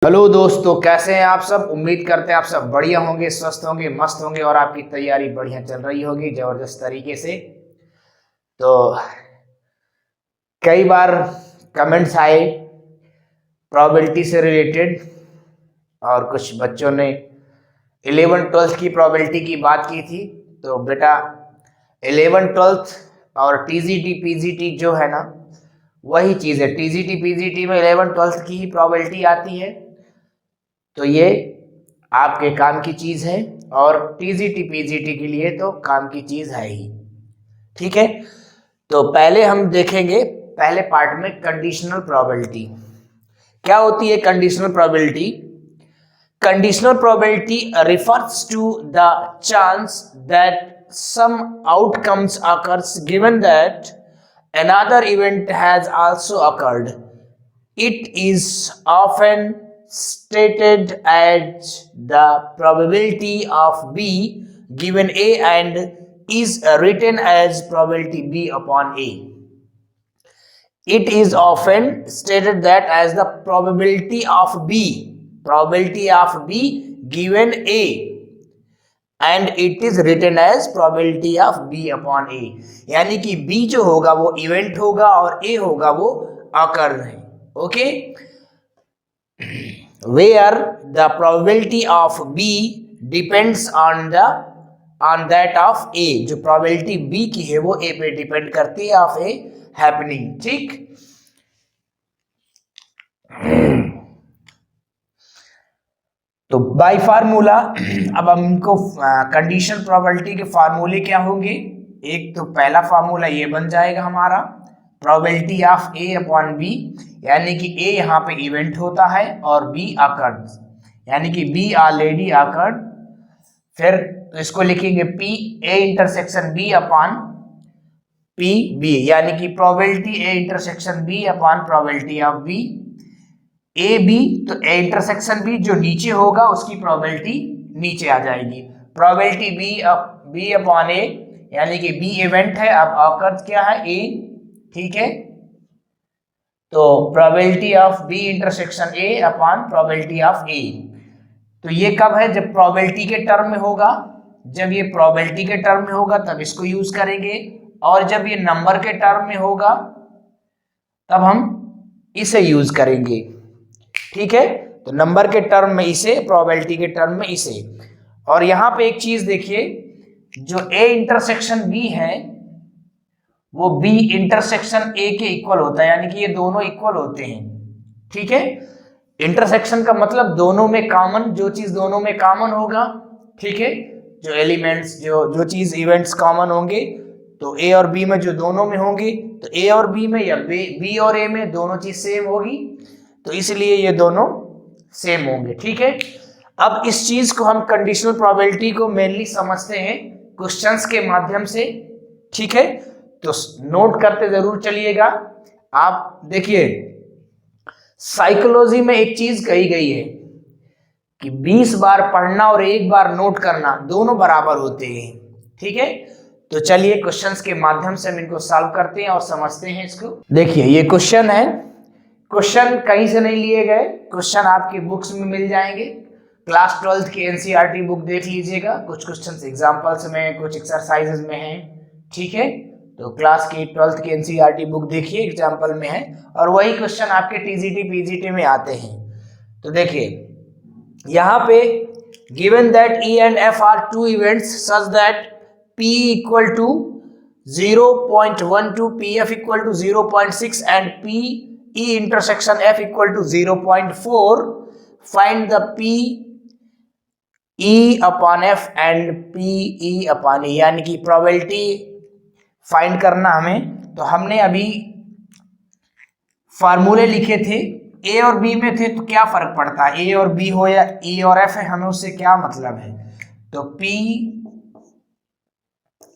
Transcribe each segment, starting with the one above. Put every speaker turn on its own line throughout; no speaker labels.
Hello दोस्तों, कैसे हैं आप सब। उम्मीद करते हैं आप सब बढ़िया होंगे, स्वस्थ होंगे, मस्त होंगे और आपकी तैयारी बढ़िया चल रही होगी जबरदस्त तरीके से। तो कई बार कमेंट्स आए प्रोबेबिलिटी से रिलेटेड और कुछ बच्चों ने 11th-12th की प्रोबेबिलिटी की बात की थी। तो बेटा 11th-12th और टीजीटी पीजीटी जो है ना, वही चीज़ है। टीजीटी पीजीटी में 11th-12th की ही प्रोबेबिलिटी आती है, तो ये आपके काम की चीज है और टीजीटी पीजीटी के लिए तो काम की चीज है ही। ठीक है, तो पहले हम देखेंगे पहले पार्ट में कंडीशनल प्रोबेबिलिटी क्या होती है। Conditional probability refers to the chance that some outcomes occurs given that another event has also occurred. It is often stated as the probability of B given A and is written as probability B upon A. It is often stated that as the probability of B given A and it is written as probability of B upon A. यानी कि B जो होगा वो event होगा और A होगा वो अकर है। Okay, where the probability of B depends on that of A। जो probability B की है वो A पे डिपेंड करती है ऑफ A हैपनिंग। ठीक, तो बाय फार्मूला अब हमको कंडीशन प्रोबेबिलिटी के फार्मूले क्या होंगे। एक तो पहला फार्मूला ये बन जाएगा हमारा probability of A upon B, यानी कि ए यहाँ पे इवेंट होता है और बी अकर्ड, यानी कि बी ऑलरेडी अकर्ड। फिर तो इसको लिखेंगे P A intersection B upon P B, यानी कि probability A intersection B upon probability of B. A B तो ए इंटरसेक्शन बी जो नीचे होगा उसकी प्रोबेबिलिटी नीचे आ जाएगी। प्रोबेबिलिटी बी अपॉन ए, यानी कि बी इवेंट है, अब ऑकर्स क्या है ए। ठीक है, तो probability of B intersection A upon probability of A. तो ये कब है, जब प्रोबेबिलिटी के टर्म में होगा। जब ये प्रोबेबिलिटी के टर्म में होगा तब इसको यूज करेंगे, और जब ये नंबर के टर्म में होगा तब हम इसे यूज करेंगे। ठीक है, तो नंबर के टर्म में इसे, प्रोबेबिलिटी के टर्म में इसे। और यहां पे एक चीज देखिए, जो ए इंटरसेक्शन बी है वो बी इंटरसेक्शन ए के इक्वल होता है, यानी कि ये दोनों इक्वल होते हैं। ठीक है, इंटरसेक्शन का मतलब दोनों में कॉमन, जो चीज दोनों में कॉमन होगा। ठीक है, जो एलिमेंट्स, जो चीज इवेंट्स कॉमन होंगे, तो ए और बी में जो दोनों में होंगे, तो ए और बी में या बी और ए में दोनों चीज सेम होगी, तो इसलिए ये दोनों सेम होंगे। ठीक है, अब इस चीज को हम कंडीशनल प्रोबेबिलिटी को मेनली समझते हैं क्वेश्चंस के माध्यम से। ठीक है, तो नोट करते जरूर चलिएगा। आप देखिए, साइकोलॉजी में एक चीज कही गई है कि 20 बार पढ़ना और 1 बार नोट करना दोनों बराबर होते हैं। ठीक है, तो चलिए क्वेश्चंस के माध्यम से हम इनको सॉल्व करते हैं और समझते हैं इसको। देखिए, ये क्वेश्चन है, क्वेश्चन कहीं से नहीं लिए गए, क्वेश्चन आपकी बुक्स में मिल जाएंगे। क्लास 12th की एनसीईआरटी बुक देख लीजिएगा, कुछ क्वेश्चंस एग्जांपल्स में, कुछ एक्सरसाइजेज में हैं। ठीक है, तो क्लास की 12th की एनसीईआरटी बुक देखिए, एग्जांपल में है, और वही क्वेश्चन आपके टीजीटी पीजीटी में आते हैं। तो देखिए यहाँ पे given that E and F are two events such that P equal to 0.12, P F equal to 0.6 and P E intersection F equal to 0.4, find the P E upon F and P E upon E, यानी कि probability find करना हमें। तो हमने अभी फार्मूले लिखे थे, ए और बी में थे, तो क्या फर्क पड़ता है, ए और बी हो या ई और एफ है, हमें उससे क्या मतलब है। तो P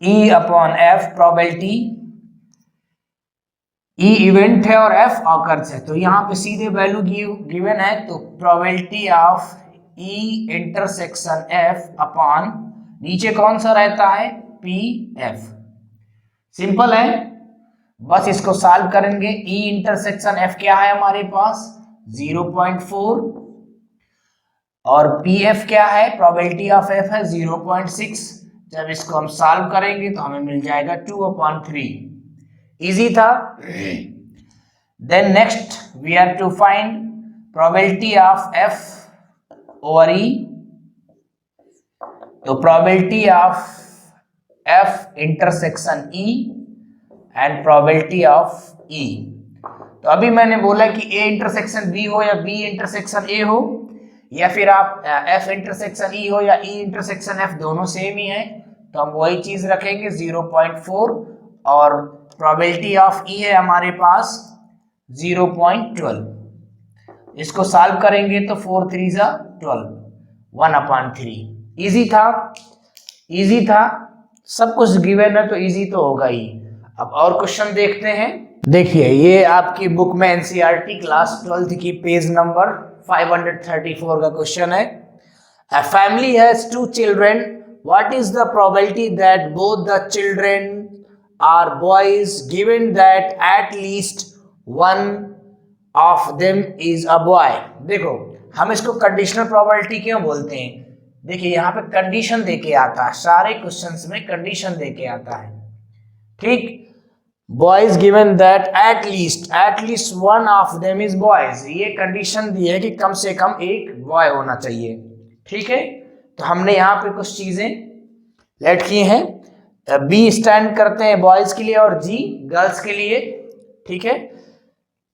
E upon F probability, E event है और एफ ऑकर्स है, तो यहाँ पे सीधे वैल्यू गिवन है, तो probability of E intersection F upon नीचे कौन सा रहता है, पी एफ। सिंपल है, बस इसको सॉल्व करेंगे। ई इंटरसेक्शन एफ क्या है हमारे पास 0.4, और पी एफ क्या है, प्रोबेबिलिटी ऑफ एफ है 0.6। जब इसको हम सॉल्व करेंगे तो हमें मिल जाएगा 2/3। इजी था। Then next we have to find probability of F over E. तो probability of F intersection E and probability of E. तो अभी मैंने बोला कि ए इंटरसेक्शन बी हो या बी इंटरसेक्शन ए हो, या फिर आप एफ इंटरसेक्शन ई हो या ई इंटरसेक्शन एफ, दोनों सेम ही है, तो हम वही चीज रखेंगे 0.4। और प्रोबेबिलिटी ऑफ ई है हमारे पास 0.12। इसको सॉल्व करेंगे तो 4 3 12, 1/3। इजी था, इजी था, सब कुछ गिवन है तो इजी तो होगा ही। अब और क्वेश्चन देखते हैं। देखिए ये आपकी बुक में एनसीईआरटी क्लास 12th की पेज नंबर 534 का क्वेश्चन है। A family has 2 children. What is the probability that both the children are boys given that at least one of them is a boy? देखो हम इसको conditional probability क्यों बोलते हैं? देखिए यहाँ पे कंडीशन देके आता है, सारे क्वेश्चंस में कंडीशन देके आता है। ठीक, boys given that at least one of them is boys, ये कंडीशन दी है कि कम से कम एक बॉय होना चाहिए। ठीक है, तो हमने यहाँ पे कुछ चीजें लेट की हैं। बी स्टैंड करते हैं बॉयज के लिए और जी गर्ल्स के लिए। ठीक है,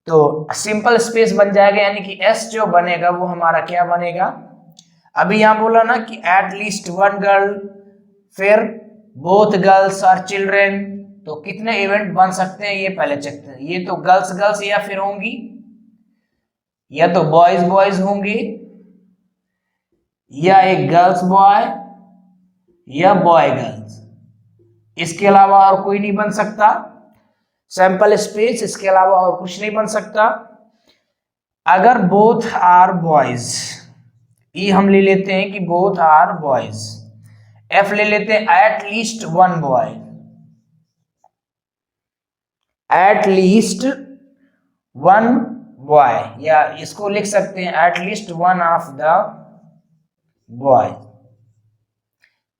तो सिंपल स्पेस बन जाएगा, यानी कि एस जो बनेगा वो हमारा क्या बनेगा, अभी यहाँ बोला ना कि एट लीस्ट वन गर्ल, फिर बोथ गर्ल्स आर चिल्ड्रेन, तो कितने इवेंट बन सकते हैं ये पहले चेक करें। ये तो गर्ल्स गर्ल्स या फिर होंगी, या तो बॉयज बॉयज होंगे, या एक गर्ल्स बॉय या बॉय गर्ल्स, इसके अलावा और कोई नहीं बन सकता। सैंपल स्पेस, इसके अलावा और कुछ नहीं बन सकता। अगर बोथ आर बॉयज, ई हम ले लेते हैं कि बोथ आर बॉयज, एफ ले लेते हैं eight least one boy, at least one boy, या इसको लिख सकते हैं eight least one of the boy.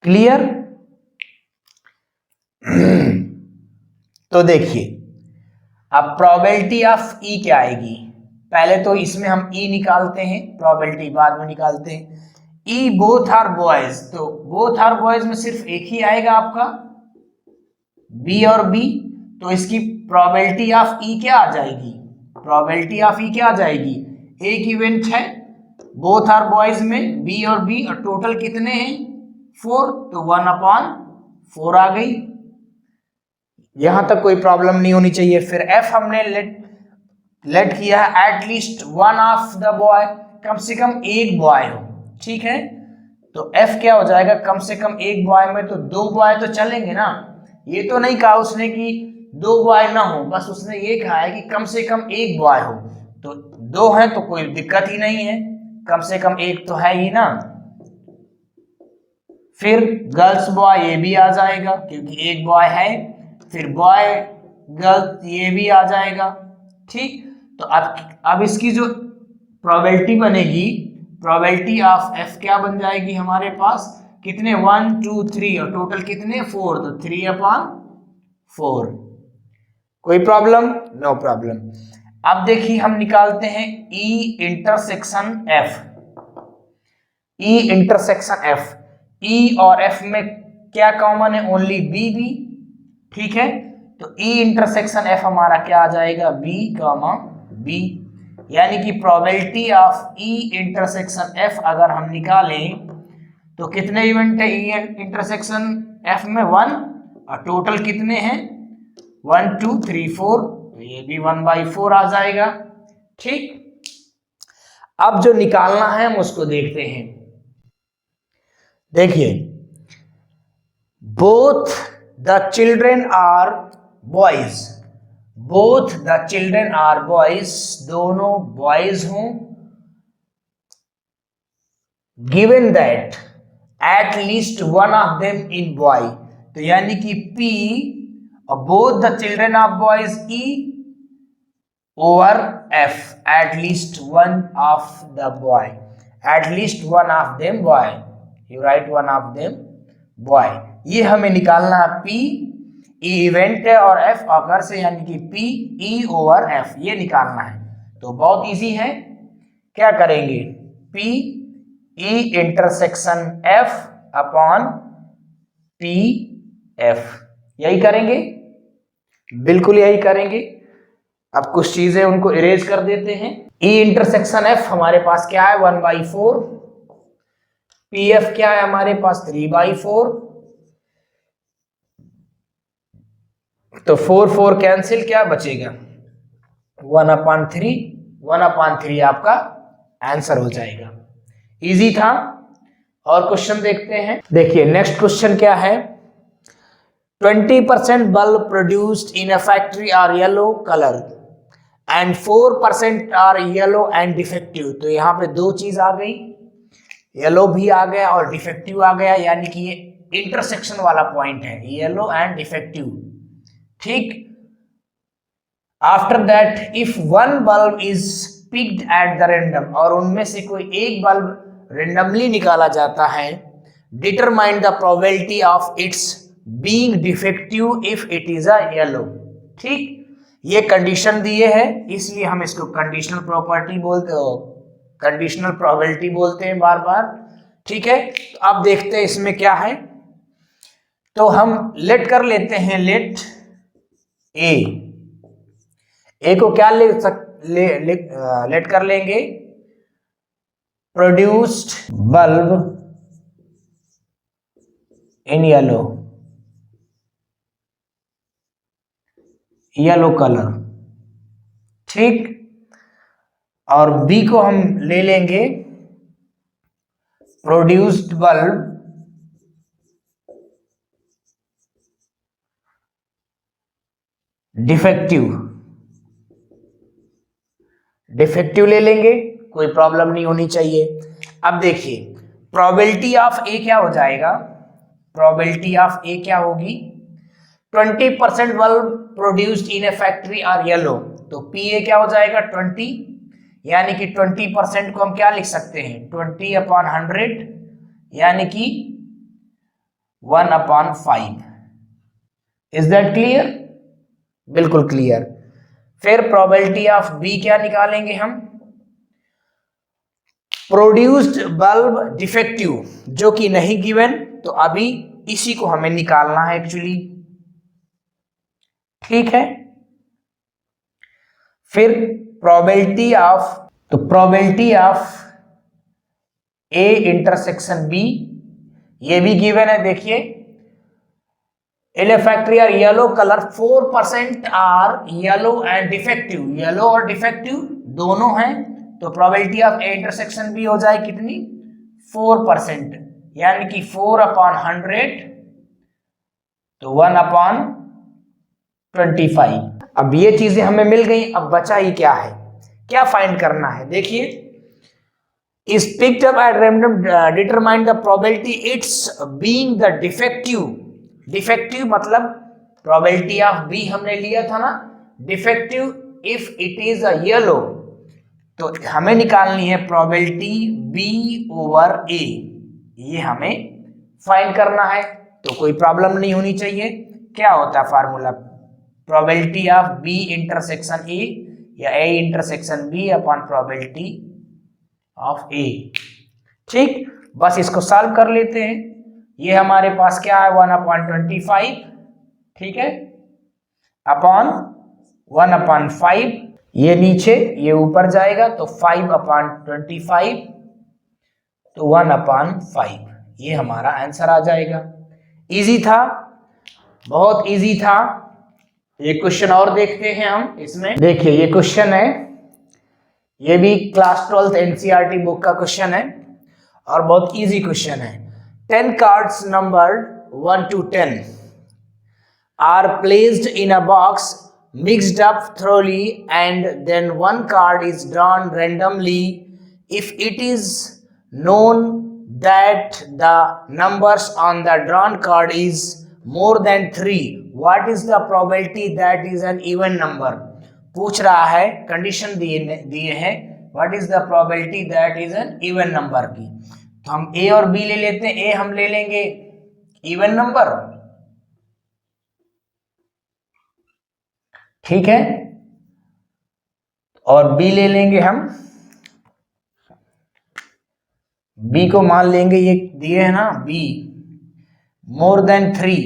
Clear? तो देखिए अब प्रोबेबिलिटी ऑफ ई क्या आएगी, पहले तो इसमें हम ई निकालते हैं, प्रोबेबिलिटी बाद में निकालते हैं। ई बोथ आर बॉयज, तो बोथ आर बॉयज में सिर्फ एक ही आएगा आपका बी और बी, तो इसकी प्रोबेबिलिटी ऑफ ई क्या आ जाएगी, प्रोबेबिलिटी ऑफ ई क्या आ जाएगी, एक इवेंट है बोथ आर बॉयज में बी और बी, और टोटल कितने हैं 4, तो 1/4 आ गई। यहां तक कोई प्रॉब्लम नहीं होनी चाहिए। फिर एफ हमने लेट किया है at least one of the boy, कम से कम एक बॉय हो। ठीक है, तो एफ क्या हो जाएगा, कम से कम एक बॉय में तो 2 बॉय तो चलेंगे ना। ये तो नहीं कहा उसने कि 2 बॉय ना हो, बस उसने ये कहा है कि कम से कम एक बॉय हो, तो 2 है तो कोई दिक्कत ही नहीं है, कम से कम एक तो है ही ना। फिर गर्ल्स बॉय ये भी आ जाएगा क्योंकि एक बॉय है, फिर बॉय गर्ल ये भी आ जाएगा। ठीक, तो अब इसकी जो प्रोबेबिलिटी बनेगी, प्रोबेबिलिटी ऑफ एफ क्या बन जाएगी हमारे पास, कितने 1 2 3 और टोटल कितने 4, तो 3/4। कोई प्रॉब्लम? No problem. अब देखिए हम निकालते हैं E intersection F. E intersection F, E और एफ में क्या कॉमन है, ओनली बी बी। ठीक है, तो ई इंटरसेक्शन एफ हमारा क्या आ जाएगा, बी कॉमा बी, यानी कि probability of E intersection F अगर हम निकालें तो कितने इवेंट है ई इंटरसेक्शन एफ में 1, और टोटल कितने हैं 1 2 3 4, तो ये भी 1/4 आ जाएगा। ठीक, अब जो निकालना है हम उसको देखते हैं। देखिए both the children are boys, both the children are boys, दोनों बॉयज हों, given that at least one of them in boy, तो यानी कि P और both the children of boys E over F, at least one of the boy, at least one of them boy, you write one of them boy. ये हमें निकालना है P, E event है और F ऑकर्स है, यानी कि P E over F, ये निकालना है। तो बहुत इजी है, क्या करेंगे, P E intersection F upon P F, यही करेंगे, बिल्कुल यही करेंगे। अब कुछ चीजें उनको इरेज कर देते हैं। E इंटरसेक्शन F हमारे पास क्या है 1/4, PF क्या है हमारे पास 3/4, तो 4 कैंसिल, क्या बचेगा 1/3, 1/3 आपका आंसर हो जाएगा। इजी था। और क्वेश्चन देखते हैं। देखिए नेक्स्ट क्वेश्चन क्या है, 20% bulb produced in a factory are yellow color and 4% are yellow and defective। तो यहाँ पे दो चीज आ गई, येलो भी आ गया और डिफेक्टिव आ गया, यानी कि ये इंटरसेक्शन वाला पॉइंट है, येलो एंड डिफेक्टिव। ठीक, after that if one bulb is picked at the random, और उनमें से कोई एक बल्ब रेंडमली निकाला जाता है, determine the probability of its being defective if it is a yellow. ठीक, ये कंडीशन दिए है, इसलिए हम इसको कंडीशनल प्रॉपर्टी बोलते हो, कंडीशनल प्रोबेबिलिटी बोलते हैं बार बार। ठीक है, तो अब देखते हैं इसमें क्या है। तो हम लेट कर लेते हैं, लेट ए को क्या लेट कर लेंगे, produced bulb in yellow, yellow colour. ठीक, और बी को हम ले लेंगे प्रोड्यूस्ड बल्ब डिफेक्टिव, डिफेक्टिव ले लेंगे, कोई प्रॉब्लम नहीं होनी चाहिए। अब देखिए प्रोबेबिलिटी ऑफ ए क्या हो जाएगा, प्रोबेबिलिटी ऑफ ए क्या होगी, 20% bulb produced in a factory are yellow, तो पी ए क्या हो जाएगा 20, यानी कि 20% को हम क्या लिख सकते हैं 20/100, यानी कि 1/5। इज दैट क्लियर, बिल्कुल क्लियर। फिर प्रोबेबिलिटी ऑफ बी क्या निकालेंगे हम, प्रोड्यूस्ड बल्ब डिफेक्टिव, जो कि नहीं गिवन, तो अभी इसी को हमें निकालना है एक्चुअली। ठीक है, फिर प्रोबेबिलिटी ऑफ, तो probability of A intersection B, ये भी गिवन है। देखिए in a factory are yellow colour, 4% are yellow and defective, yellow और डिफेक्टिव दोनों हैं, तो probability of A intersection B हो जाए कितनी 4%, यानी कि 4/100, तो 1/25। अब ये चीजें हमें मिल गई, अब बचा ही क्या है, क्या फाइंड करना है। देखिए is picked up at random, determine the probability its being the defective, defective मतलब probability of B हमने लिया था ना, defective if it is a yellow, तो हमें निकालनी है probability B over A, ये हमें फाइंड करना है, तो कोई प्रॉब्लम नहीं होनी चाहिए। क्या होता है formula, probability of B intersection A या A intersection B upon probability of A. ठीक, बस इसको सॉल्व कर लेते हैं। ये हमारे पास क्या है 1/25, ठीक है, अपॉन 1/5, ये नीचे ये ऊपर जाएगा, तो 5/25, तो 1/5, ये हमारा आंसर आ जाएगा। इजी था, बहुत इजी था। एक क्वेश्चन और देखते हैं हम इसमें। देखिए ये क्वेश्चन है, ये भी क्लास 12th एनसीईआरटी बुक का क्वेश्चन है और बहुत इजी क्वेश्चन है। 10 cards numbered 1 to 10 are placed in a box mixed up thoroughly and then one card is drawn randomly. If it is known that the numbers on the drawn card is more than 3, what is the probability that is an even number? पूछ रहा है, condition दिए हैं what is the probability that is an even number की। तो हम ए और B ले लेते हैं। ए हम ले लेंगे इवन नंबर, ठीक है, और बी ले लेंगे हम, बी को मान लेंगे, ये दिए है ना be more than 3,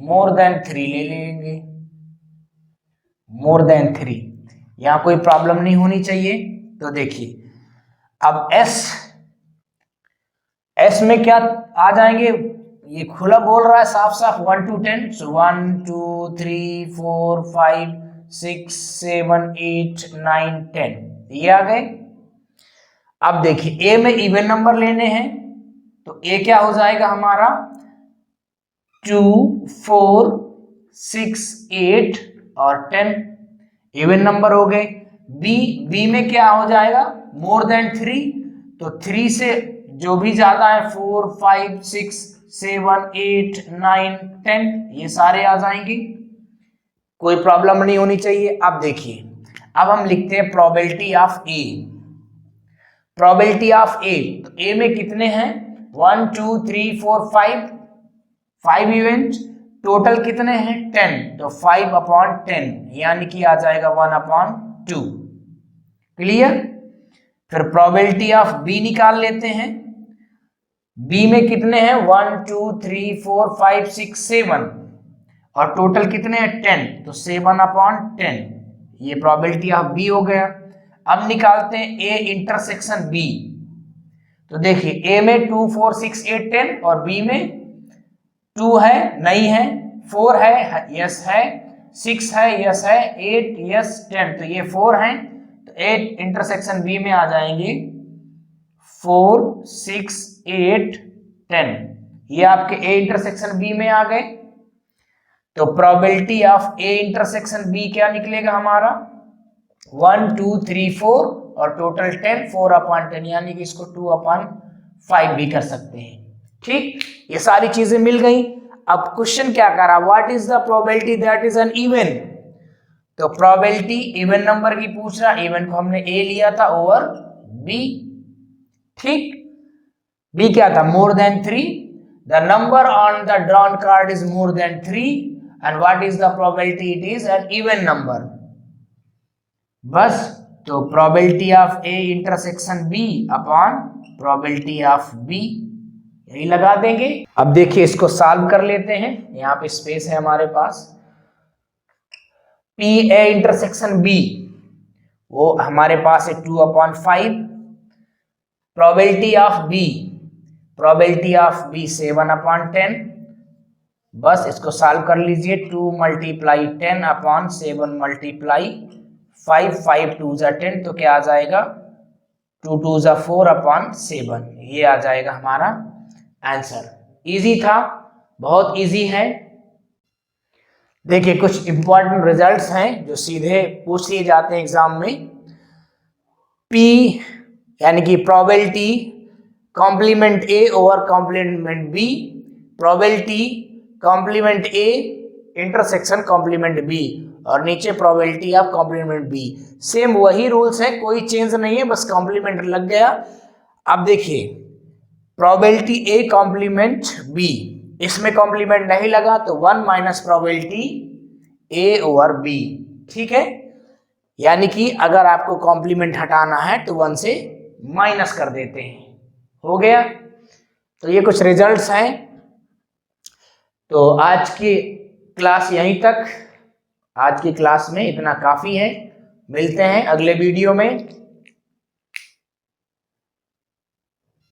more than 3 ले लेंगे, मोर देन 3। यहां कोई प्रॉब्लम नहीं होनी चाहिए। तो देखिए अब एस में क्या आ जाएंगे, ये खुला बोल रहा है साफ साफ 1 to 10, सो 1 2 3 4 5 6 7 8 9 10 ये आ गए। अब देखिए ए में इवन नंबर लेने हैं, तो ए क्या हो जाएगा हमारा 2 4 6 8 और 10 इवन नंबर हो गए। बी में क्या हो जाएगा मोर देन 3, तो 3 से जो भी ज्यादा है 4 5 6 7 8 9 10 ये सारे आ जाएंगे, कोई प्रॉब्लम नहीं होनी चाहिए। अब देखिए अब हम लिखते हैं probability of A. Probability of A, तो ए में कितने हैं 1 2 3 4 5 इवेंट, टोटल कितने हैं 10, तो 5/10 यानी कि आ जाएगा 1/2। क्लियर। फिर प्रोबेबिलिटी ऑफ बी निकाल लेते हैं। बी में कितने हैं 1 2 3 4 5 6 7 और टोटल कितने हैं 10, तो 7/10 ये प्रोबेबिलिटी ऑफ बी हो गया। अब निकालते हैं ए इंटरसेक्शन बी। तो देखिए ए में 2 4 6 8 10 और बी में 2 है नहीं है, 4 है यस है, 6 है यस है, 8 यस 10, तो ये 4 है, तो 8 इंटरसेक्शन बी में आ जाएंगे 4 6 8 10 ये आपके ए इंटरसेक्शन बी में आ गए। तो probability of A intersection B क्या निकलेगा हमारा 1 2 3 4 और टोटल 10 4/10 यानी कि इसको 2/5 भी कर सकते हैं। ठीक, ये सारी चीजें मिल गई। अब क्वेश्चन क्या करा, what is the probability that is an even. तो प्रोबेबिलिटी इवन नंबर की पूछ रहा, इवन को हमने ए लिया था ओवर बी। ठीक, बी क्या था more than 3, the number on the drawn card is more than 3 and what is the probability, it is an even number. बस, तो probability of A intersection B upon probability of B यही लगा देंगे। अब देखिए इसको सॉल्व कर लेते हैं, यहाँ पे स्पेस है हमारे पास। पी ए इंटरसेक्शन बी वो हमारे पास है 2/5, probability of B, probability of B 7/10। बस इसको सॉल्व कर लीजिए, 2 × 10/7 × 5 5 2 10, तो क्या आ जाएगा 2 2 4/7 ये आ जाएगा हमारा आंसर। इजी था, बहुत इजी है। देखिए कुछ इंपॉर्टेंट रिजल्ट्स हैं जो सीधे पूछ लिए जाते हैं एग्जाम में। पी यानी कि probability complement A over complement B, probability complement A intersection complement B, और नीचे probability of complement B. Same वही रूल्स है, कोई चेंज नहीं है, बस कॉम्प्लीमेंट लग गया। अब देखिए प्रोबेबिलिटी ए कॉम्प्लीमेंट बी, इसमें कॉम्प्लीमेंट नहीं लगा तो 1 minus probability A over B. ठीक है, यानी कि अगर आपको कॉम्प्लीमेंट हटाना है तो 1 से माइनस कर देते हैं, हो गया। तो ये कुछ रिजल्ट्स हैं। तो आज की क्लास यहीं तक, आज की क्लास में इतना काफी है। मिलते हैं अगले वीडियो में।